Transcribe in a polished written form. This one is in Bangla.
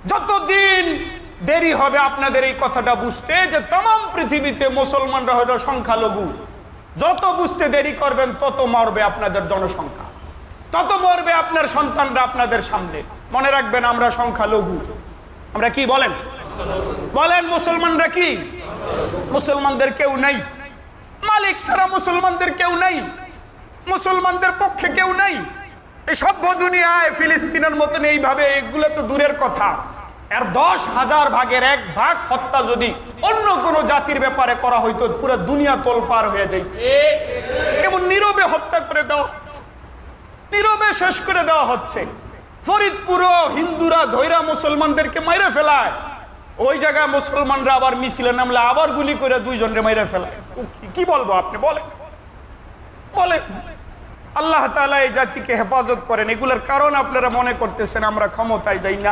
যতদিন দেরি হবে আপনাদের এই কথাটা বুঝতে যে तमाम পৃথিবীতে মুসলমানরা হলো সংখ্যালঘু, যত বুঝতে দেরি করবেন তত মরবে আপনাদের জনসংখ্যা, তত মরবে আপনার সন্তানরা আপনাদের সামনে। মনে রাখবেন আমরা সংখ্যালঘু। আমরা কি বলেন? বলেন মুসলমানরা কি? মুসলমানদের কেউ নাই, মালিক ছাড়া মুসলমানদের কেউ নাই, মুসলমানদের পক্ষে কেউ নাই। এই সভ্য দুনিয়ায় ফিলিস্তিনের মতন এইভাবে, এগুলো তো দূরের কথা, এর 10,000 ভাগের 1 ভাগ হত্যা যদি অন্য কোন জাতির ব্যাপারে করা হইতো পুরো দুনিয়া তোলপার হয়ে যাইত। কেমন নীরবে হত্যা করে দেওয়া হচ্ছে, নীরবে শেষ করে দেওয়া হচ্ছে। ফরিদপুরও হিন্দুরা ধৈরা মুসলমানদেরকে মাইরে ফেলায়, ওই জায়গায় মুসলমানরা আবার মিছিলে নামলে আবার গুলি করে 2 জনকে মাইরে ফেলায়। কি বলবো আপনি বলেন? বলেন আল্লাহ তাআলা এই জাতিকে হেফাজত করেন। এগুলোর কারণ আপনারা মনে করতেছেন আমরা ক্ষমতায় যাই না।